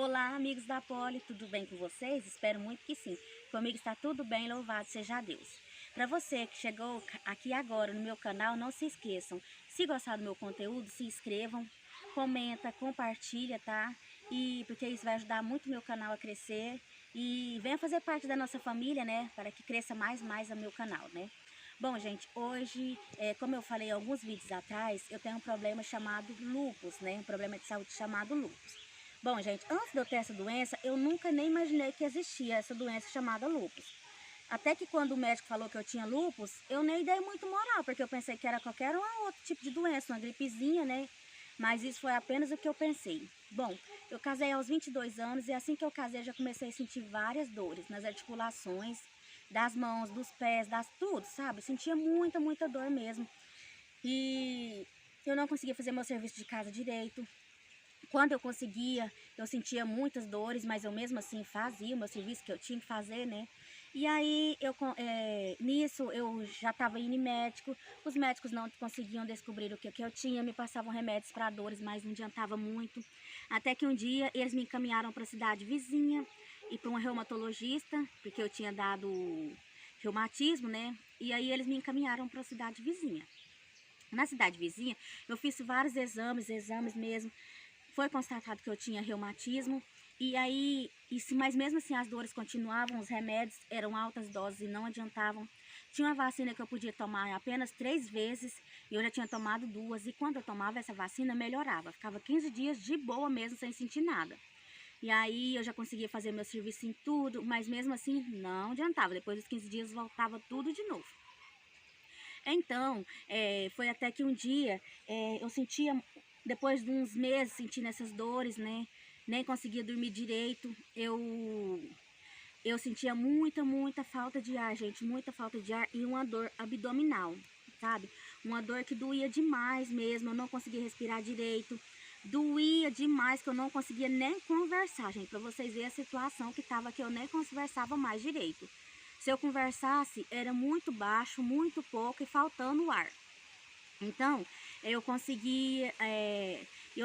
Olá, amigos da Poli, tudo bem com vocês? Espero muito que sim. Comigo está tudo bem, louvado seja Deus. Para você que chegou aqui agora no meu canal, não se esqueçam. Se gostar do meu conteúdo, se inscrevam, comenta, compartilha, tá? E porque isso vai ajudar muito o meu canal a crescer. E venha fazer parte da nossa família, né? Para que cresça mais o meu canal, né? Bom, gente, hoje, como eu falei alguns vídeos atrás, eu tenho um problema chamado lúpus, né? Um problema de saúde chamado lúpus. Bom, gente, antes de eu ter essa doença, eu nunca nem imaginei que existia essa doença chamada lúpus. Até que quando o médico falou que eu tinha lúpus, eu nem dei muito moral, porque eu pensei que era qualquer outro tipo de doença, uma gripezinha, né? Mas isso foi apenas o que eu pensei. Bom, eu casei aos 22 anos e assim que eu casei já comecei a sentir várias dores nas articulações, das mãos, dos pés, tudo, sabe? Sentia muita dor mesmo. E eu não conseguia fazer meu serviço de casa direito. Quando eu conseguia, eu sentia muitas dores, mas eu mesmo assim fazia o meu serviço que eu tinha que fazer, né? E aí, nisso, eu já estava indo em médico, os médicos não conseguiam descobrir o que eu tinha, me passavam remédios para dores, mas não adiantava muito. Até que um dia, eles me encaminharam para a cidade vizinha e para uma reumatologista, porque eu tinha dado reumatismo, né? E aí, eles me encaminharam para a cidade vizinha. Na cidade vizinha, eu fiz vários exames mesmo. Foi constatado que eu tinha reumatismo, e aí, mas mesmo assim as dores continuavam, os remédios eram altas doses e não adiantavam. Tinha uma vacina que eu podia tomar apenas 3 vezes, e eu já tinha tomado 2, e quando eu tomava essa vacina melhorava, ficava 15 dias de boa mesmo, sem sentir nada. E aí eu já conseguia fazer meu serviço em tudo, mas mesmo assim não adiantava, depois dos 15 dias voltava tudo de novo. Então, foi até que um dia eu sentia, depois de uns meses sentindo essas dores, né? Nem conseguia dormir direito. Eu sentia muita falta de ar, gente, muita falta de ar e uma dor abdominal, sabe? Uma dor que doía demais mesmo, eu não conseguia respirar direito. Doía demais que eu não conseguia nem conversar, gente, pra vocês verem a situação que tava, que eu nem conversava mais direito. Se eu conversasse, era muito baixo, muito pouco e faltando ar. Então, eu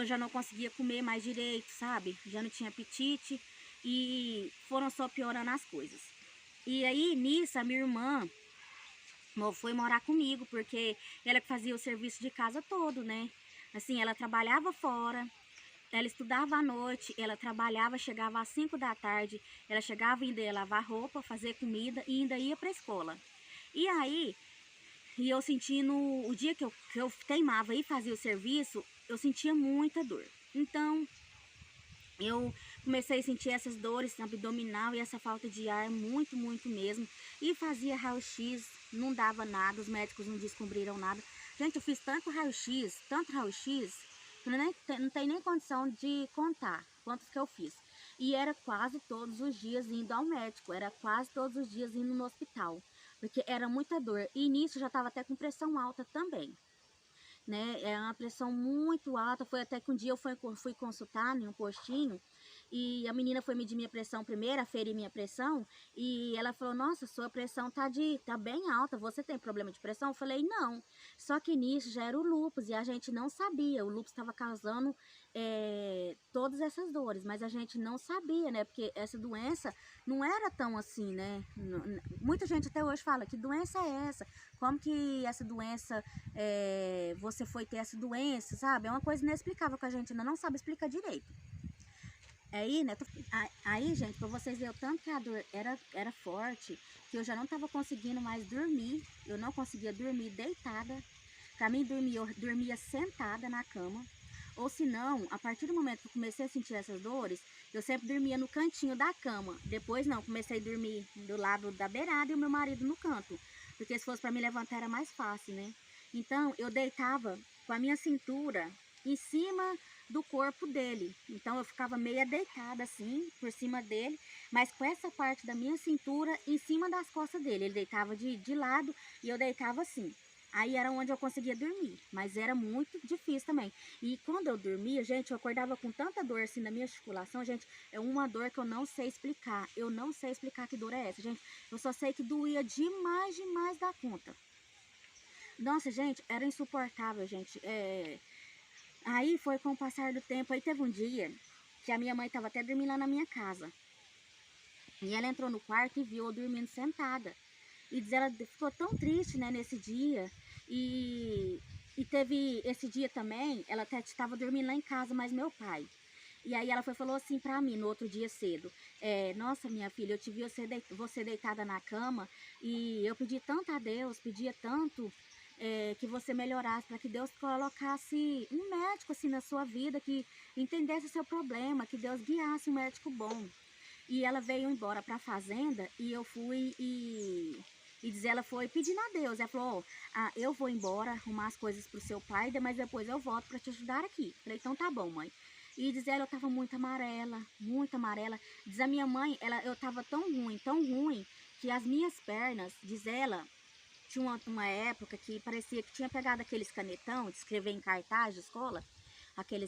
já não conseguia comer mais direito, sabe? Já não tinha apetite e foram só piorando as coisas. E aí, nisso, a minha irmã foi morar comigo, porque ela que fazia o serviço de casa todo, né? Assim, ela trabalhava fora, ela estudava à noite, ela trabalhava, chegava às 5 da tarde, ela chegava e ainda ia lavar roupa, fazer comida e ainda ia para a escola. E aí, eu sentindo, o dia que eu teimava e fazia o serviço, eu sentia muita dor. Então, eu comecei a sentir essas dores abdominal e essa falta de ar muito mesmo. E fazia raio-x, não dava nada, os médicos não descobriram nada. Gente, eu fiz tanto raio-x, que não tem nem condição de contar quantos que eu fiz. E era quase todos os dias indo ao médico, era quase todos os dias indo no hospital, porque era muita dor. E nisso já estava até com pressão alta também, né? É uma pressão muito alta. Foi até que um dia eu fui consultar em um postinho e a menina foi medir minha pressão primeiro, aferir minha pressão, e ela falou: nossa, sua pressão tá bem alta, você tem problema de pressão? Eu falei: não. Só que nisso já era o lúpus e a gente não sabia. O lúpus estava causando todas essas dores, mas a gente não sabia, né? Porque essa doença não era tão assim, né? Muita gente até hoje fala: que doença é essa? Como que essa doença, você foi ter essa doença, sabe? É uma coisa inexplicável que a gente ainda não sabe explicar direito. Aí, né, aí, gente, pra vocês verem o tanto que a dor era forte, que eu já não tava conseguindo mais dormir, eu não conseguia dormir deitada. Pra mim dormir, eu dormia sentada na cama, ou se não, a partir do momento que eu comecei a sentir essas dores, eu sempre dormia no cantinho da cama. Depois não, comecei a dormir do lado da beirada e o meu marido no canto, porque se fosse pra me levantar era mais fácil, né? Então, eu deitava com a minha cintura em cima do corpo dele. Então eu ficava meia deitada assim, por cima dele, mas com essa parte da minha cintura em cima das costas dele. Ele deitava de lado e eu deitava assim. Aí era onde eu conseguia dormir, mas era muito difícil também. E quando eu dormia, gente, eu acordava com tanta dor assim na minha articulação, gente, é uma dor que eu não sei explicar. Eu não sei explicar que dor é essa, gente. Eu só sei que doía demais da conta. Nossa, gente, era insuportável, gente. Aí foi com o passar do tempo, aí teve um dia que a minha mãe estava até dormindo lá na minha casa. E ela entrou no quarto e viu eu dormindo sentada. E diz, ela ficou tão triste, né, nesse dia. E teve esse dia também, ela até estava dormindo lá em casa, mas meu pai. E aí ela falou assim pra mim no outro dia cedo, nossa, minha filha, eu te vi você deitada na cama e eu pedi tanto a Deus, pedia tanto que você melhorasse, para que Deus colocasse um médico assim na sua vida, que entendesse o seu problema, que Deus guiasse um médico bom. E ela veio embora para a fazenda e eu fui e diz, ela foi pedindo a Deus. Ela falou, eu vou embora arrumar as coisas pro seu pai, mas depois eu volto para te ajudar aqui. Falei, então tá bom, mãe. E diz ela, eu tava muito amarela, muito amarela. Diz a minha mãe, eu tava tão ruim, que as minhas pernas, diz ela, tinha uma época que parecia que tinha pegado aqueles canetão de escrever em cartaz de escola, aquele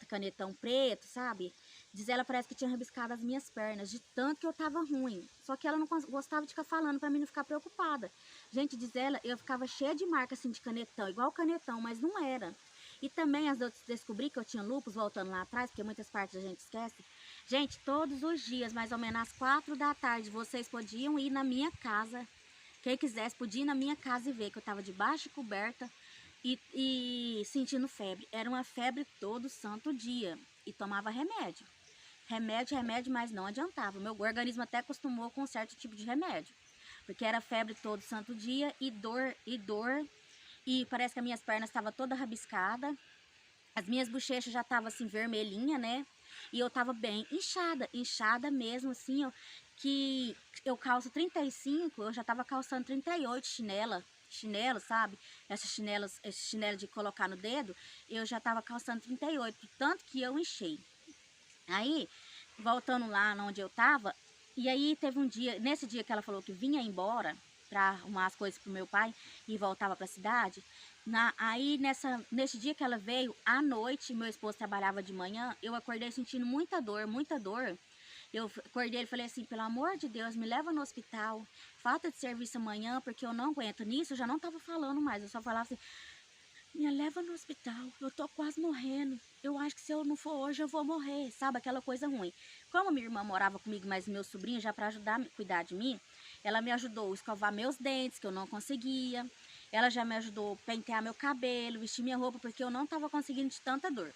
canetão preto, sabe? Diz ela, parece que tinha rabiscado as minhas pernas, de tanto que eu tava ruim. Só que ela não gostava de ficar falando pra mim não ficar preocupada. Gente, diz ela, eu ficava cheia de marca assim de canetão, igual canetão, mas não era. E também as outras descobri que eu tinha lúpus, voltando lá atrás, porque muitas partes a gente esquece. Gente, todos os dias, mais ou menos às 4 da tarde, vocês podiam ir na minha casa. Quem quisesse podia ir na minha casa e ver que eu tava debaixo de coberta e sentindo febre. Era uma febre todo santo dia. E tomava remédio. Remédio, mas não adiantava. Meu organismo até acostumou com um certo tipo de remédio. Porque era febre todo santo dia e dor. E parece que as minhas pernas estavam toda rabiscada. As minhas bochechas já estavam assim vermelhinha, né? E eu tava bem inchada mesmo, assim, ó, que eu calço 35, eu já tava calçando 38 chinelo, sabe? Esse chinelo de colocar no dedo, eu já tava calçando 38, tanto que eu enchei. Aí, voltando lá onde eu tava, e aí teve um dia, nesse dia que ela falou que vinha embora para arrumar as coisas pro meu pai e voltava para a cidade, aí nesse dia que ela veio, à noite, meu esposo trabalhava de manhã, eu acordei sentindo muita dor, muita dor. Eu acordei e falei assim, pelo amor de Deus, me leva no hospital, falta de serviço amanhã, porque eu não aguento. Nisso eu já não tava falando mais, eu só falava assim, me leva no hospital, eu tô quase morrendo. Eu acho que se eu não for hoje, eu vou morrer, sabe? Aquela coisa ruim. Como minha irmã morava comigo, mas meu sobrinho, já para ajudar a cuidar de mim, ela me ajudou a escovar meus dentes, que eu não conseguia. Ela já me ajudou a pentear meu cabelo, vestir minha roupa, porque eu não tava conseguindo de tanta dor.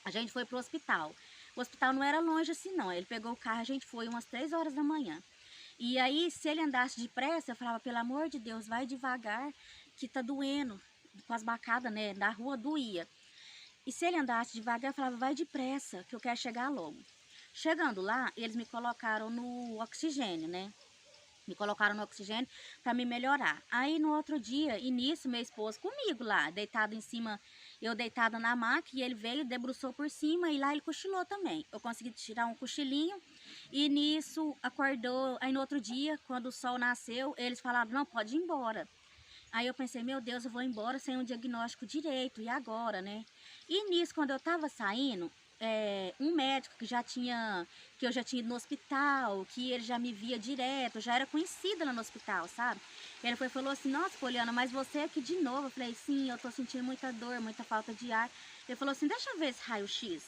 A gente foi pro hospital. O hospital não era longe assim, não. Ele pegou o carro, a gente foi umas 3 horas da manhã. E aí, se ele andasse depressa, eu falava, pelo amor de Deus, vai devagar, que tá doendo. Com as bacadas, né, da rua doía. E se ele andasse devagar, eu falava, vai depressa, que eu quero chegar logo. Chegando lá, eles me colocaram no oxigênio, né? Me colocaram no oxigênio para me melhorar. Aí no outro dia, e nisso, meu esposo comigo lá, deitado em cima, eu deitada na maca, e ele veio, debruçou por cima, e lá ele cochilou também. Eu consegui tirar um cochilinho, e nisso acordou. Aí no outro dia, quando o sol nasceu, eles falaram, não, pode ir embora. Aí eu pensei, meu Deus, eu vou embora sem um diagnóstico direito, e agora, né? E nisso, quando eu tava saindo, um médico que eu já tinha ido no hospital, que ele já me via direto, já era conhecida lá no hospital, sabe? Ele falou assim, nossa, Poliana, mas você aqui de novo? Eu falei, sim, eu tô sentindo muita dor, muita falta de ar. Ele falou assim, deixa eu ver esse raio-x.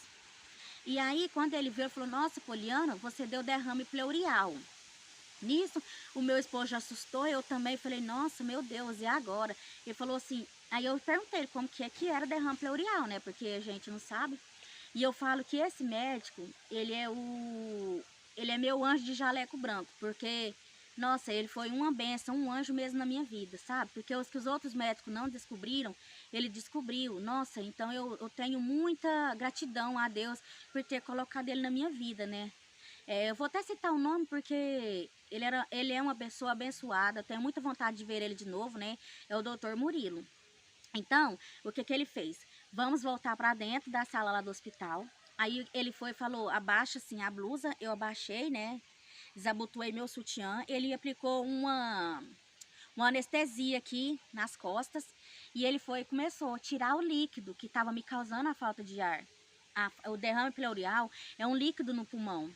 E aí, quando ele viu, ele falou, nossa, Poliana, você deu derrame pleural. Nisso, o meu esposo já assustou, eu também falei, nossa, meu Deus, e agora? Ele falou assim, aí eu perguntei como que era derrame pleural, né, porque a gente não sabe. E eu falo que esse médico, ele é meu anjo de jaleco branco, porque, nossa, ele foi uma bênção, um anjo mesmo na minha vida, sabe? Porque os que os outros médicos não descobriram, ele descobriu. Nossa, então eu tenho muita gratidão a Deus por ter colocado ele na minha vida, né? Eu vou até citar o nome porque ele é uma pessoa abençoada, eu tenho muita vontade de ver ele de novo, né? É o Dr. Murilo. Então, o que ele fez? Vamos voltar para dentro da sala lá do hospital. Aí ele foi e falou, abaixa assim a blusa, eu abaixei, né? Desabotoei meu sutiã, ele aplicou uma anestesia aqui nas costas e ele foi e começou a tirar o líquido que estava me causando a falta de ar. O derrame pleural é um líquido no pulmão.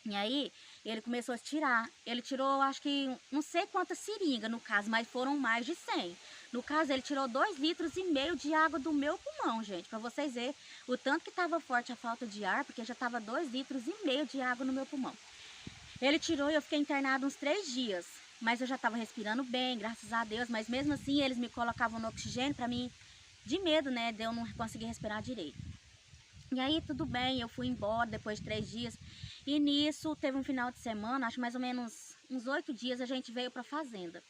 E aí, ele começou a tirar. Ele tirou, acho que, não sei quantas seringas no caso, mas foram mais de 100. No caso, ele tirou 2,5 litros de água do meu pulmão, gente, pra vocês verem o tanto que tava forte a falta de ar, porque já tava 2,5 litros de água no meu pulmão. Ele tirou e eu fiquei internada uns 3 dias, mas eu já tava respirando bem, graças a Deus, mas mesmo assim eles me colocavam no oxigênio pra mim, de medo, né, de eu não conseguir respirar direito. E aí tudo bem, eu fui embora depois de 3 dias, e nisso teve um final de semana, acho mais ou menos uns 8 dias, a gente veio pra fazenda.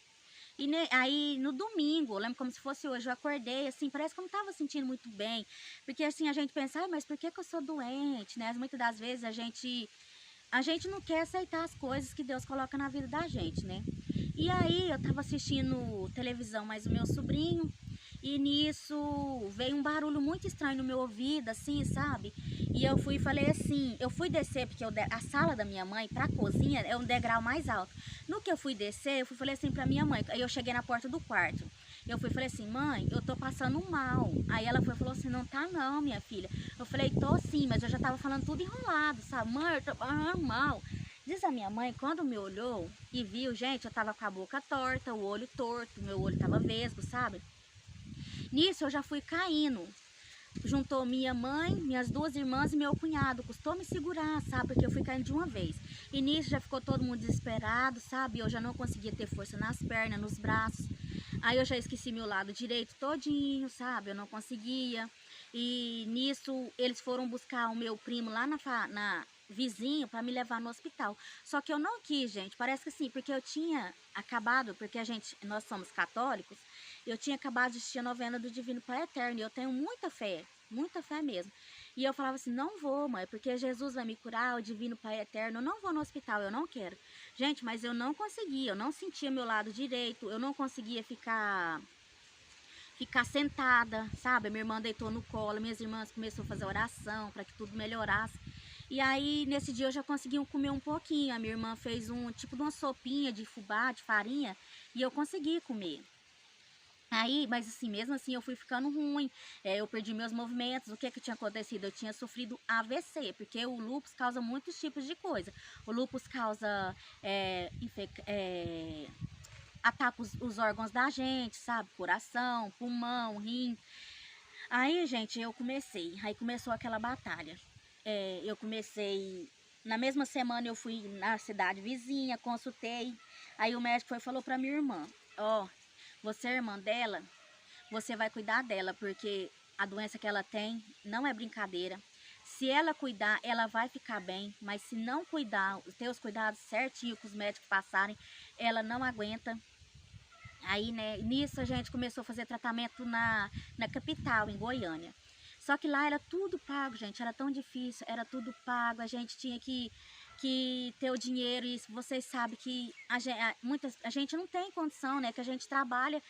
E aí no domingo, eu lembro como se fosse hoje, eu acordei assim, parece que eu não estava sentindo muito bem. Porque assim, a gente pensa, mas por que que eu sou doente, né? Muitas das vezes a gente não quer aceitar as coisas que Deus coloca na vida da gente, né? E aí eu tava assistindo televisão, mas o meu sobrinho, e nisso veio um barulho muito estranho no meu ouvido, assim, sabe? E eu fui e falei assim, eu fui descer, porque a sala da minha mãe pra cozinha é um degrau mais alto. No que eu fui descer, falei assim pra minha mãe, aí eu cheguei na porta do quarto. Eu fui e falei assim, mãe, eu tô passando mal. Aí ela falou assim, não tá não, minha filha. Eu falei, tô sim, mas eu já tava falando tudo enrolado, sabe? Mãe, eu tô passando mal. Diz a minha mãe, quando me olhou e viu, gente, eu tava com a boca torta, o olho torto, meu olho tava vesgo, sabe? Nisso eu já fui caindo. Juntou minha mãe, minhas 2 irmãs e meu cunhado. Custou me segurar, sabe? Porque eu fui caindo de uma vez. E nisso já ficou todo mundo desesperado, sabe? Eu já não conseguia ter força nas pernas, nos braços. Aí eu já esqueci meu lado direito todinho, sabe? Eu não conseguia. E nisso eles foram buscar o meu primo lá na vizinho para me levar no hospital. Só que eu não quis, gente. Parece que sim, porque eu tinha acabado, porque nós somos católicos, eu tinha acabado de assistir a novena do Divino Pai Eterno. E eu tenho muita fé mesmo. E eu falava assim, não vou, mãe, porque Jesus vai me curar, o Divino Pai Eterno. Eu não vou no hospital, eu não quero. Gente, mas eu não conseguia, eu não sentia meu lado direito, eu não conseguia ficar sentada, sabe? Minha irmã deitou no colo, minhas irmãs começaram a fazer oração para que tudo melhorasse. E aí, nesse dia eu já consegui comer um pouquinho. A minha irmã fez tipo de uma sopinha de fubá, de farinha, e eu consegui comer. Aí, mas assim, mesmo assim eu fui ficando ruim, eu perdi meus movimentos. O que tinha acontecido? Eu tinha sofrido AVC, porque o lúpus causa muitos tipos de coisa. O lúpus causa, ataca os órgãos da gente, sabe? Coração, pulmão, rim. Aí, gente, aí começou aquela batalha. Eu comecei, na mesma semana eu fui na cidade vizinha, consultei. Aí o médico falou pra minha irmã, ó, você é irmã dela, você vai cuidar dela, porque a doença que ela tem não é brincadeira. Se ela cuidar, ela vai ficar bem, mas se não cuidar, ter os cuidados certinho que os médicos passarem, ela não aguenta. Aí, né, nisso a gente começou a fazer tratamento na capital, em Goiânia. Só que lá era tudo pago, gente, era tão difícil, era tudo pago, a gente tinha que ter o dinheiro, e vocês sabem que a gente não tem condição, né, que a gente trabalha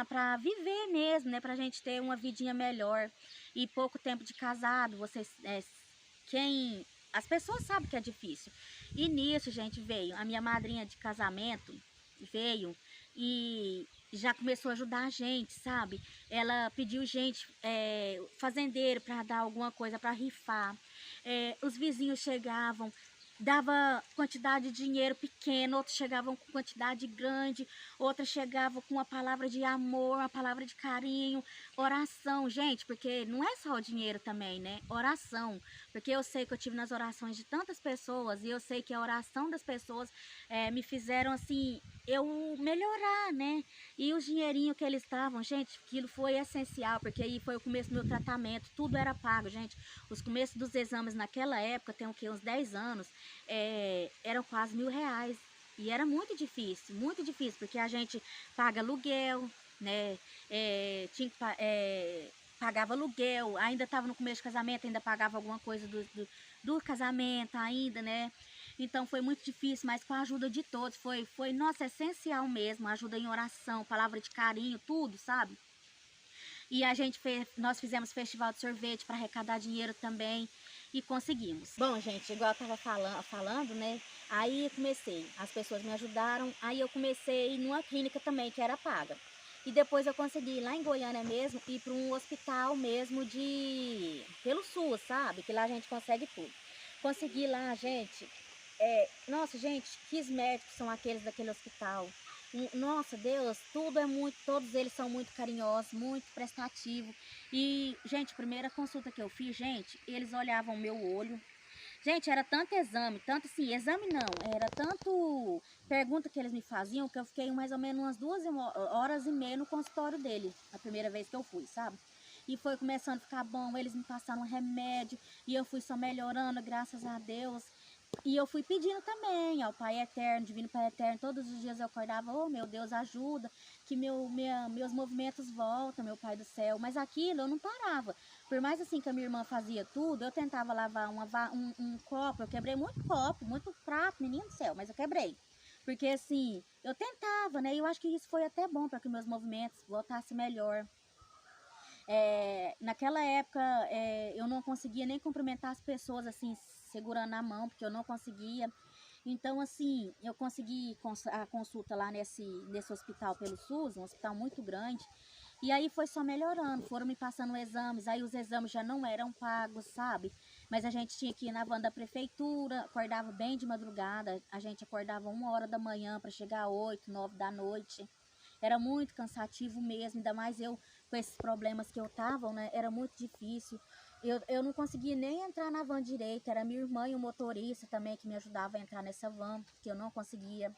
pra viver mesmo, né, pra gente ter uma vidinha melhor. E pouco tempo de casado, as pessoas sabem que é difícil. E nisso, gente, veio a minha madrinha de casamento, veio e já começou a ajudar a gente, sabe? Ela pediu gente, fazendeiro, para dar alguma coisa para rifar. Os vizinhos chegavam, dava quantidade de dinheiro pequeno, outros chegavam com quantidade grande, outras chegavam com uma palavra de amor, uma palavra de carinho, oração, gente, porque não é só o dinheiro também, né? Oração, porque eu sei que eu tive nas orações de tantas pessoas, e eu sei que a oração das pessoas me fizeram assim, eu melhorar, né? E o dinheirinho que eles estavam, gente, aquilo foi essencial, porque aí foi o começo do meu tratamento, tudo era pago, gente. Os começos dos exames naquela época, tem o que, uns 10 anos, eram quase R$ 1.000. E era muito difícil, porque a gente paga aluguel, né? Pagava aluguel, ainda estava no começo do casamento, ainda pagava alguma coisa do casamento ainda, né? Então foi muito difícil, mas com a ajuda de todos, nossa, essencial mesmo, ajuda em oração, palavra de carinho, tudo, sabe? E nós fizemos festival de sorvete para arrecadar dinheiro também e conseguimos. Bom, gente, igual eu tava falando, né? Aí as pessoas me ajudaram, aí eu comecei numa clínica também que era paga. E depois eu consegui lá em Goiânia mesmo ir para um hospital mesmo pelo SUS, sabe? Que lá a gente consegue tudo. Consegui lá, gente. Nossa, gente, que médicos são aqueles daquele hospital. Nossa, Deus, tudo é muito, todos eles são muito carinhosos, muito prestativos. E, gente, primeira consulta que eu fiz, gente, eles olhavam o meu olho. Gente, era tanto exame, tanto assim, exame não, era tanto pergunta que eles me faziam que eu fiquei mais ou menos umas 2 horas e meia no consultório dele, a primeira vez que eu fui, sabe? E foi começando a ficar bom, eles me passaram um remédio e eu fui só melhorando, graças a Deus. E eu fui pedindo também ao Pai Eterno, Divino Pai Eterno, todos os dias eu acordava, oh meu Deus, ajuda, que meus movimentos voltam, meu Pai do céu. Mas aquilo eu não parava. Por mais assim que a minha irmã fazia tudo, eu tentava lavar um copo, eu quebrei muito copo, muito prato, menino do céu, mas eu quebrei. Porque assim, eu tentava, né? E eu acho que isso foi até bom para que meus movimentos voltassem melhor. Naquela época, eu não conseguia nem cumprimentar as pessoas assim, segurando a mão, porque eu não conseguia. Então, assim, eu consegui a consulta lá nesse hospital pelo SUS, um hospital muito grande. E aí foi só melhorando, foram me passando exames, aí os exames já não eram pagos, sabe? Mas a gente tinha que ir na van da prefeitura, acordava bem de madrugada, a gente acordava 1 hora da manhã para chegar às 8, 9 da noite. Era muito cansativo mesmo, ainda mais eu com esses problemas que eu tava, né? Era muito difícil. Eu não conseguia nem entrar na van direito, era minha irmã e o motorista também que me ajudava a entrar nessa van, porque eu não conseguia.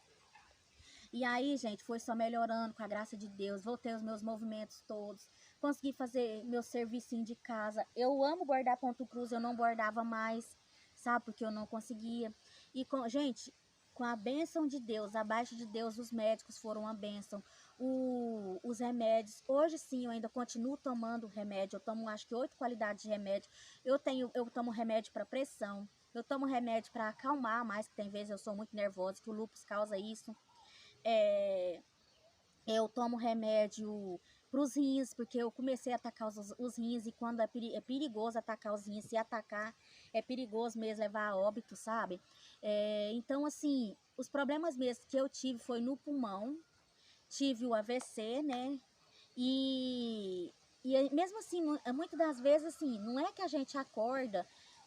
E aí, gente, foi só melhorando com a graça de Deus. Voltei os meus movimentos todos. Consegui fazer meu servicinho de casa. Eu amo bordar ponto cruz, eu não bordava mais, sabe? Porque eu não conseguia. E, gente, com a bênção de Deus, abaixo de Deus, os médicos foram uma bênção. Os remédios, hoje sim, eu ainda continuo tomando remédio. Eu tomo, acho que 8 qualidades de remédio. Eu tomo remédio para pressão. Eu tomo remédio para acalmar mais, que tem vezes eu sou muito nervosa, que o lúpus causa isso. É, eu tomo remédio para os rins, porque eu comecei a atacar os rins, e quando é perigoso atacar os rins, se atacar, é perigoso mesmo levar a óbito, sabe? Então, assim, os problemas mesmo que eu tive foi no pulmão, tive o AVC, né? E mesmo assim, muitas das vezes, assim, não é que a gente acorda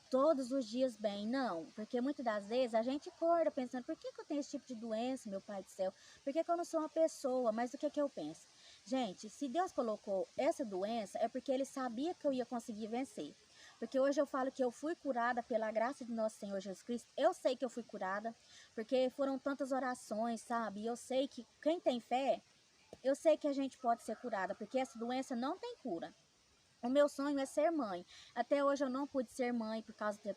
todos os dias bem, não. Porque muitas das vezes a gente acorda pensando, por que eu tenho esse tipo de doença, meu pai do céu? Por que eu não sou uma pessoa? Mas o que eu penso? Gente, se Deus colocou essa doença, é porque Ele sabia que eu ia conseguir vencer. Porque hoje eu falo que eu fui curada pela graça de nosso Senhor Jesus Cristo. Eu sei que eu fui curada, porque foram tantas orações, sabe? E eu sei que quem tem fé, eu sei que a gente pode ser curada, porque essa doença não tem cura. O meu sonho é ser mãe. Até hoje eu não pude ser mãe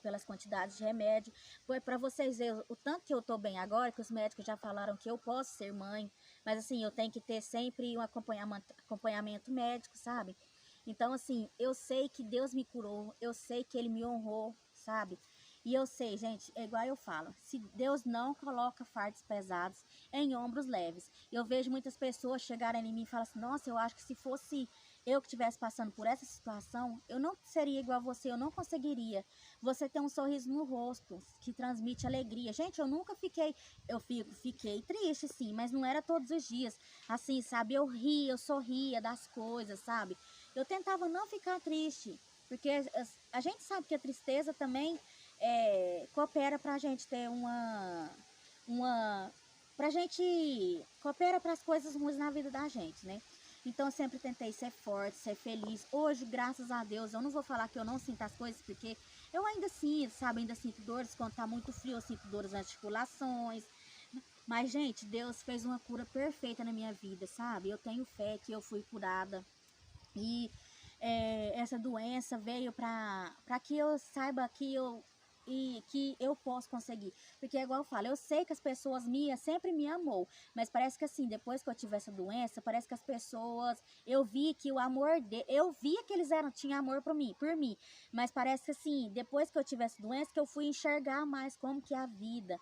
pelas quantidades de remédio. Foi para vocês verem o tanto que eu tô bem agora, que os médicos já falaram que eu posso ser mãe. Mas assim, eu tenho que ter sempre um acompanhamento médico, sabe? Então assim, eu sei que Deus me curou, eu sei que Ele me honrou, sabe? E eu sei, gente, é igual eu falo, se Deus não coloca fardos pesados em ombros leves. Eu vejo muitas pessoas chegarem em mim e falam assim, nossa, eu acho que se fosse eu que estivesse passando por essa situação, eu não seria igual a você, eu não conseguiria. Você tem um sorriso no rosto que transmite alegria. Gente, eu nunca fiquei triste, sim, mas não era todos os dias. Assim, sabe, eu ria, eu sorria das coisas, sabe? Eu tentava não ficar triste, porque a gente sabe que a tristeza também coopera pra gente ter uma pra gente, coopera para as coisas ruins na vida da gente, né? Então eu sempre tentei ser forte, ser feliz. Hoje, graças a Deus, eu não vou falar que eu não sinto as coisas, porque eu ainda sinto, sabe? Ainda sinto dores quando tá muito frio, eu sinto dores nas articulações. Mas, gente, Deus fez uma cura perfeita na minha vida, sabe? Eu tenho fé que eu fui curada. E essa doença veio para que eu saiba que eu posso conseguir. Porque é igual eu falo, eu sei que as pessoas sempre me amou, mas parece que assim, depois que eu tive essa doença, parece que as pessoas, eu vi que o amor eu via que eles tinham amor por mim, mas parece que assim, depois que eu tive essa doença, que eu fui enxergar mais como que é a vida.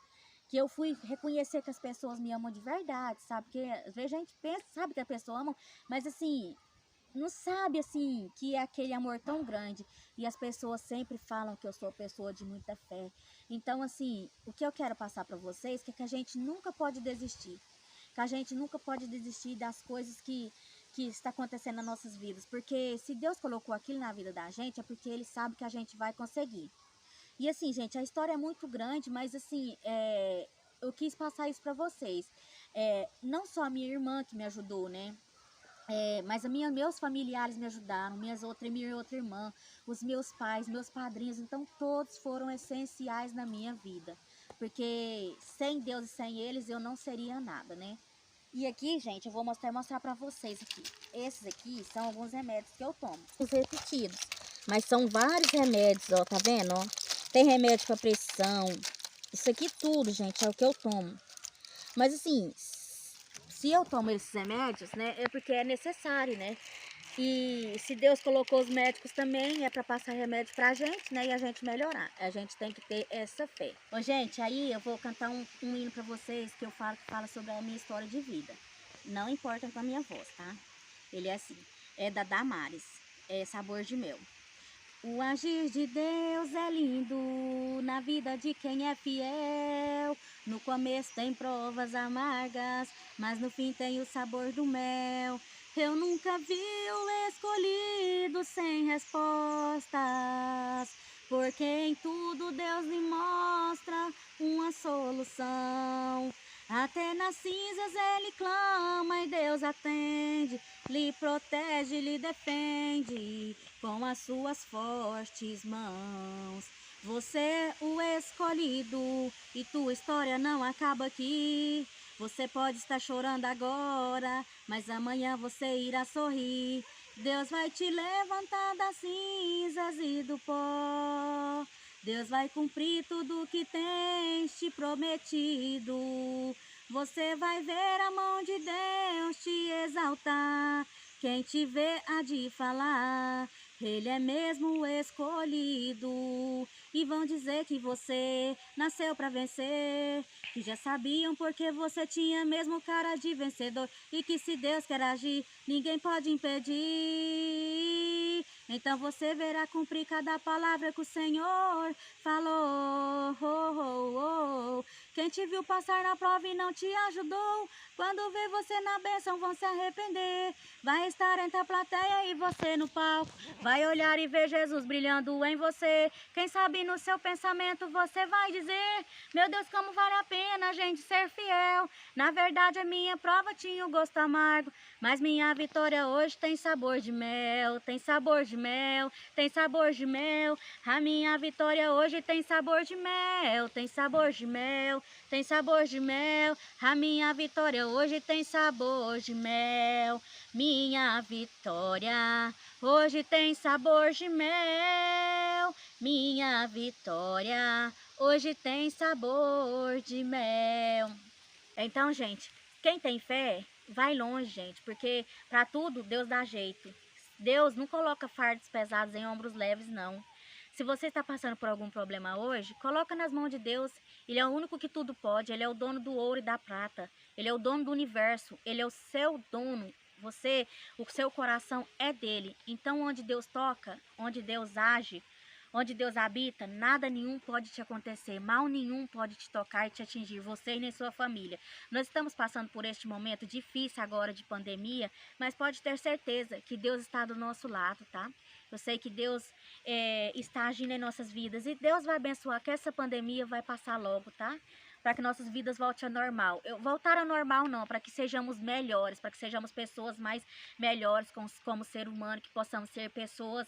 Que eu fui reconhecer que as pessoas me amam de verdade, sabe? Porque às vezes a gente pensa, sabe que a pessoa ama, mas assim, não sabe, assim, que é aquele amor tão grande. E as pessoas sempre falam que eu sou pessoa de muita fé. Então, assim, o que eu quero passar para vocês é que a gente nunca pode desistir. Que a gente nunca pode desistir das coisas que está acontecendo nas nossas vidas. Porque se Deus colocou aquilo na vida da gente, é porque Ele sabe que a gente vai conseguir. E assim, gente, a história é muito grande, mas assim, eu quis passar isso para vocês. não só a minha irmã que me ajudou, né? Mas meus familiares me ajudaram, minha outra irmã, os meus pais, meus padrinhos, então todos foram essenciais na minha vida, porque sem Deus e sem eles eu não seria nada, né? E aqui, gente, eu vou mostrar pra vocês aqui. Esses aqui são alguns remédios que eu tomo, os repetidos, mas são vários remédios, ó, tá vendo, ó? Tem remédio pra pressão, isso aqui tudo, gente, é o que eu tomo. Mas assim, se eu tomo esses remédios, né, é porque é necessário, né? E se Deus colocou os médicos também, é para passar remédio pra gente, né? E a gente melhorar. A gente tem que ter essa fé. Bom, gente, aí eu vou cantar um hino pra vocês que fala sobre a minha história de vida. Não importa com a minha voz, tá? Ele é assim, é da Damares, é Sabor de Mel. O agir de Deus é lindo na vida de quem é fiel. No começo tem provas amargas, mas no fim tem o sabor do mel. Eu nunca vi o escolhido sem respostas, porque em tudo Deus me mostra uma solução. Até nas cinzas ele clama e Deus atende, lhe protege, lhe defende com as suas fortes mãos. Você é o escolhido e tua história não acaba aqui. Você pode estar chorando agora, mas amanhã você irá sorrir. Deus vai te levantar das cinzas e do pó. Deus vai cumprir tudo que tens te prometido. Você vai ver a mão de Deus te exaltar. Quem te vê há de falar, ele é mesmo o escolhido. E vão dizer que você nasceu para vencer, que já sabiam porque você tinha mesmo cara de vencedor, e que se Deus quer agir, ninguém pode impedir. Então você verá cumprir cada palavra que o Senhor falou. Quem te viu passar na prova e não te ajudou, quando vê você na bênção vão se arrepender. Vai estar entre a plateia e você no palco, vai olhar e ver Jesus brilhando em você. Quem sabe no seu pensamento você vai dizer: meu Deus, como vale a pena a gente ser fiel. Na verdade a minha prova tinha o gosto amargo, mas minha vitória hoje tem sabor de mel. Tem sabor de mel, tem sabor de mel. A minha vitória hoje tem sabor de mel. Tem sabor de mel, tem sabor de mel. A minha vitória hoje tem sabor de mel. Minha vitória hoje tem sabor de mel. Minha vitória hoje tem sabor de mel. Então, gente, quem tem fé vai longe, gente, porque para tudo Deus dá jeito. Deus não coloca fardos pesados em ombros leves, não. Se você está passando por algum problema hoje, coloca nas mãos de Deus. Ele é o único que tudo pode. Ele é o dono do ouro e da prata. Ele é o dono do universo. Ele é o seu dono. O seu coração é dele. Então, onde Deus toca, onde Deus age, onde Deus habita, nada nenhum pode te acontecer, mal nenhum pode te tocar e te atingir, você e nem sua família. Nós estamos passando por este momento difícil agora de pandemia, mas pode ter certeza que Deus está do nosso lado, tá? Eu sei que Deus está agindo em nossas vidas e Deus vai abençoar, que essa pandemia vai passar logo, tá? Para que nossas vidas voltem ao normal. Voltar ao normal não, para que sejamos melhores, para que sejamos pessoas mais melhores como ser humano, que possamos ser pessoas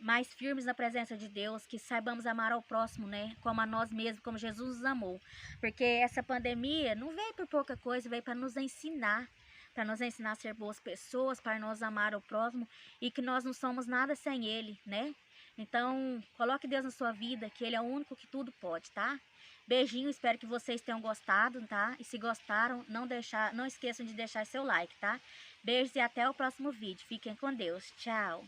mais firmes na presença de Deus, que saibamos amar ao próximo, né? Como a nós mesmos, como Jesus nos amou. Porque essa pandemia não veio por pouca coisa, veio para nos ensinar. Para nos ensinar a ser boas pessoas, para nós amar o próximo e que nós não somos nada sem Ele, né? Então, coloque Deus na sua vida, que Ele é o único que tudo pode, tá? Beijinho, espero que vocês tenham gostado, tá? E se gostaram, não esqueçam de deixar seu like, tá? Beijos e até o próximo vídeo. Fiquem com Deus. Tchau!